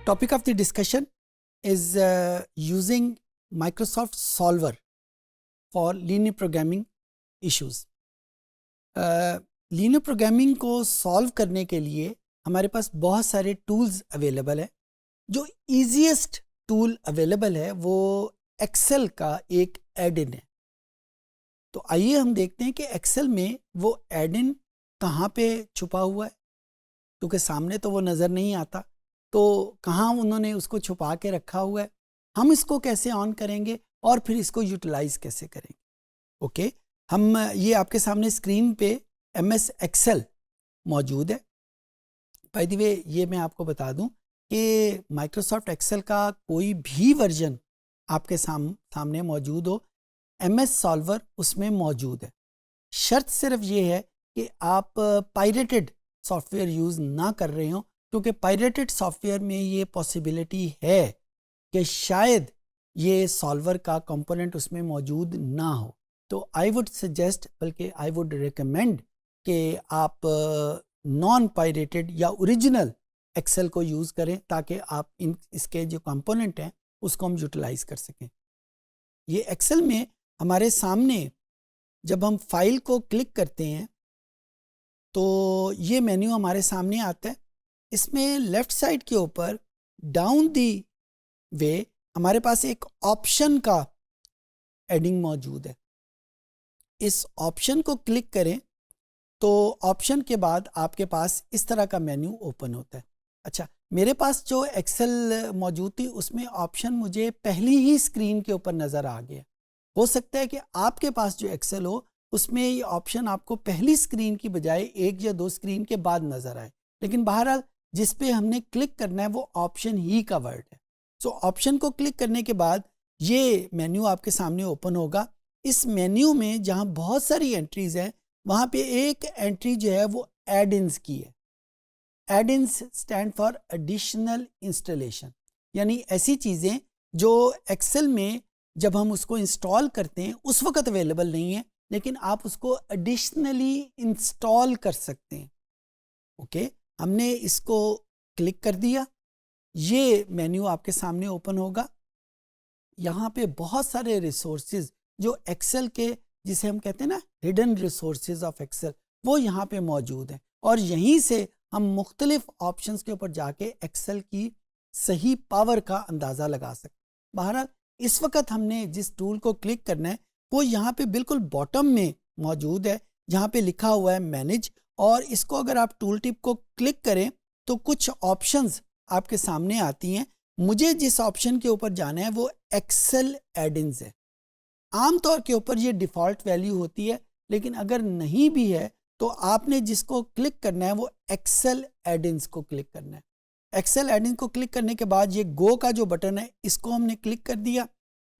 Topic of the discussion is using Microsoft Solver for linear programming issues. Linear programming को solve करने के लिए हमारे पास बहुत सारे टूल्स अवेलेबल है. जो ईजीएस्ट टूल अवेलेबल है वो एक्सेल का एक एड इन है. तो आइए हम देखते हैं कि एक्सेल में वो एड इन कहाँ पे छुपा हुआ है, क्योंकि सामने तो वो नज़र नहीं आता. तो कहाँ उन्होंने उसको छुपा के रखा हुआ है, हम इसको कैसे ऑन करेंगे और फिर इसको यूटिलाइज कैसे करेंगे. ओके, हम ये आपके सामने स्क्रीन पे MS एक्सेल मौजूद है. बाय द वे ये मैं आपको बता दूं कि माइक्रोसॉफ्ट एक्सेल का कोई भी वर्जन आपके सामने मौजूद हो, MS सॉल्वर उसमें मौजूद है. शर्त सिर्फ ये है कि आप पायरेटेड सॉफ्टवेयर यूज़ ना कर रहे हो, क्योंकि पायरेटेड सॉफ्टवेयर में ये पॉसिबिलिटी है कि शायद ये सॉल्वर का कंपोनेंट उसमें मौजूद ना हो. तो आई वुड सजेस्ट, बल्कि आई वुड रिकमेंड कि आप नॉन पायरेटेड या ओरिजिनल एक्सेल को यूज़ करें, ताकि आप इसके जो कंपोनेंट हैं उसको हम यूटिलाइज कर सकें. ये एक्सेल में हमारे सामने जब हम फाइल को क्लिक करते हैं तो ये मेन्यू हमारे सामने आता है. इसमें लेफ़्ट साइड के ऊपर डाउन दी वे हमारे पास एक ऑप्शन का एडिंग मौजूद है. इस ऑप्शन को क्लिक करें तो ऑप्शन के बाद आपके पास इस तरह का मेन्यू ओपन होता है. अच्छा, मेरे पास जो एक्सेल मौजूद थी उसमें ऑप्शन मुझे पहली ही स्क्रीन के ऊपर नज़र आ गया. हो सकता है कि आपके पास जो एक्सेल हो उसमें ये ऑप्शन आपको पहली स्क्रीन की बजाय एक या दो स्क्रीन के बाद नज़र आए, लेकिन बहरहाल जिस पे हमने क्लिक करना है वो ऑप्शन ही का वर्ड है. सो ऑप्शन को क्लिक करने के बाद ये मेन्यू आपके सामने ओपन होगा. इस मेन्यू में जहाँ बहुत सारी एंट्रीज हैं, वहाँ पे एक एंट्री जो है वो एड-इन्स की है. एड-इन्स स्टैंड फॉर एडिशनल इंस्टॉलेशन, यानी ऐसी चीज़ें जो एक्सेल में जब हम उसको इंस्टॉल करते हैं उस वक्त अवेलेबल नहीं है, लेकिन आप उसको एडिशनली इंस्टॉल कर सकते हैं. ओके, हमने इसको क्लिक कर दिया, ये मेन्यू आपके सामने ओपन होगा. यहाँ पे बहुत सारे रिसोर्सेज जो एक्सेल के, जिसे हम कहते हैं ना हिडन रिसोर्सेज ऑफ एक्सेल, वो यहाँ पे मौजूद हैं. और यहीं से हम मुख्तलिफ ऑप्शंस के ऊपर जाके एक्सेल की सही पावर का अंदाज़ा लगा सकते हैं. बहरहाल इस वक्त हमने जिस टूल को क्लिक करना है वो यहाँ पे बिल्कुल बॉटम में मौजूद है, जहाँ पे लिखा हुआ है मैनेज. और इसको अगर आप टूल टिप को क्लिक करें तो कुछ ऑप्शंस आपके सामने आती हैं. मुझे जिस ऑप्शन के ऊपर जाना है वो एक्सेल एड-इन्स है. आम तौर के ऊपर ये डिफ़ॉल्ट वैल्यू होती है, लेकिन अगर नहीं भी है तो आपने जिसको क्लिक करना है वो एक्सेल एड-इन्स को क्लिक करना है. एक्सेल एड-इन्स को क्लिक करने के बाद ये गो का जो बटन है इसको हमने क्लिक कर दिया.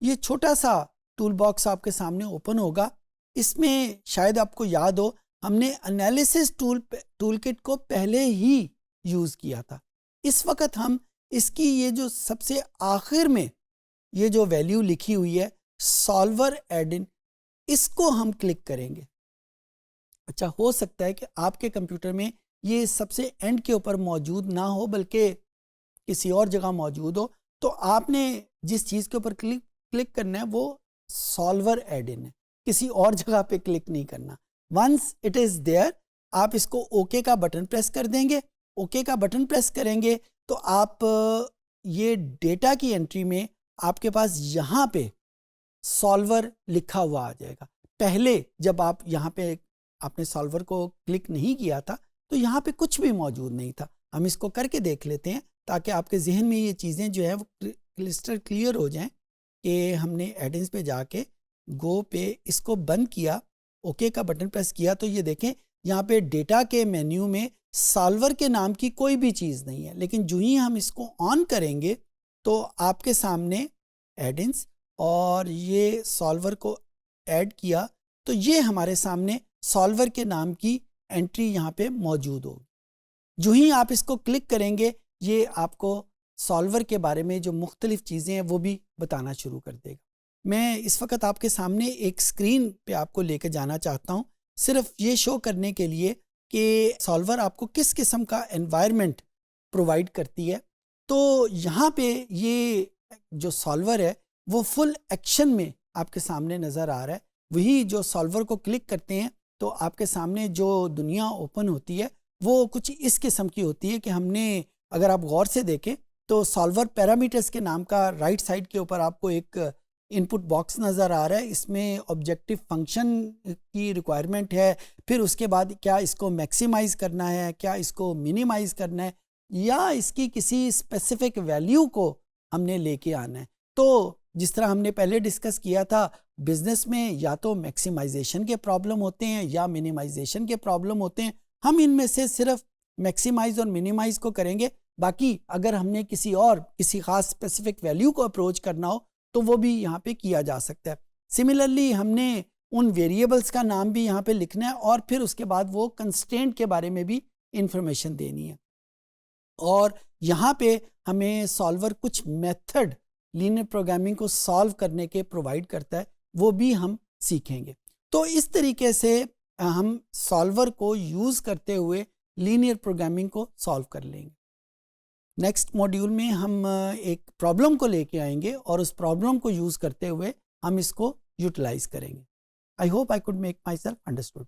ये छोटा सा टूल बॉक्स आपके सामने ओपन होगा. इसमें शायद आपको याद हो हमने एनालिसिस टूल किट को पहले ही यूज़ किया था. इस वक्त हम इसकी ये जो सबसे आखिर में ये जो वैल्यू लिखी हुई है सॉल्वर एड-इन, इसको हम क्लिक करेंगे. अच्छा, हो सकता है कि आपके कंप्यूटर में ये सबसे एंड के ऊपर मौजूद ना हो, बल्कि किसी और जगह मौजूद हो. तो आपने जिस चीज़ के ऊपर क्लिक करना है वो सॉल्वर एड-इन है, किसी और जगह पे क्लिक नहीं करना. वंस इट इज़ देयर आप इसको ओके का बटन प्रेस कर देंगे. ओके का बटन प्रेस करेंगे तो आप ये डेटा की एंट्री में आपके पास यहाँ पे सॉल्वर लिखा हुआ आ जाएगा. पहले जब आप यहाँ पे आपने सॉल्वर को क्लिक नहीं किया था तो यहाँ पे कुछ भी मौजूद नहीं था. हम इसको करके देख लेते हैं ताकि आपके जहन में ये चीज़ें जो है वो क्लिस्टर क्लियर हो जाएं कि हमने एड-इन्स पे जाके गो पे इसको बंद किया, ओके का बटन प्रेस किया तो ये देखें यहाँ पे डेटा के मेन्यू में सॉल्वर के नाम की कोई भी चीज़ नहीं है. लेकिन जो ही हम इसको ऑन करेंगे तो आपके सामने एड-इन्स और ये सॉल्वर को ऐड किया तो ये हमारे सामने सॉल्वर के नाम की एंट्री यहाँ पे मौजूद होगी. जो ही आप इसको क्लिक करेंगे ये आपको सॉल्वर के बारे में जो मुख्तलिफ चीज़ें हैं वो भी बताना शुरू कर देगा. मैं इस वक्त आपके सामने एक स्क्रीन पे आपको लेकर जाना चाहता हूँ, सिर्फ ये शो करने के लिए कि सॉल्वर आपको किस किस्म का एनवायरनमेंट प्रोवाइड करती है. तो यहाँ पे ये जो सॉल्वर है वो फुल एक्शन में आपके सामने नज़र आ रहा है। वही जो सॉल्वर को क्लिक करते हैं तो आपके सामने जो दुनिया ओपन होती है वो कुछ इस किस्म की होती है कि हमने, अगर आप गौर से देखें तो सॉल्वर पैरामीटर्स के नाम का राइट साइड के ऊपर आपको एक इनपुट बॉक्स नज़र आ रहा है। इसमें ऑब्जेक्टिव फंक्शन की रिक्वायरमेंट है, फिर उसके बाद क्या इसको मैक्सिमाइज करना है, क्या इसको मिनिमाइज करना है, या इसकी किसी स्पेसिफिक वैल्यू को हमने लेके आना है। तो जिस तरह हमने पहले डिस्कस किया था, बिजनेस में या तो मैक्सिमाइजेशन के प्रॉब्लम होते हैं या मिनिमाइजेशन के प्रॉब्लम होते हैं। हम इनमें से सिर्फ मैक्सिमाइज और मिनिमाइज को करेंगे। बाकी अगर हमने किसी खास स्पेसिफिक वैल्यू को अप्रोच करना हो तो वो भी यहाँ पे किया जा सकता है। सिमिलरली हमने उन वेरिएबल्स का नाम भी यहाँ पे लिखना है और फिर उसके बाद वो कंस्ट्रेंट के बारे में भी इंफॉर्मेशन देनी है। और यहाँ पे हमें सॉल्वर कुछ मेथड लीनियर प्रोग्रामिंग को सॉल्व करने के प्रोवाइड करता है, वो भी हम सीखेंगे। तो इस तरीके से हम सॉल्वर को यूज़ करते हुए लीनियर प्रोग्रामिंग को सॉल्व कर लेंगे। नेक्स्ट मॉड्यूल में हम एक प्रॉब्लम को लेके आएंगे और उस प्रॉब्लम को यूज़ करते हुए हम इसको यूटिलाइज करेंगे। I hope I could make my self understood.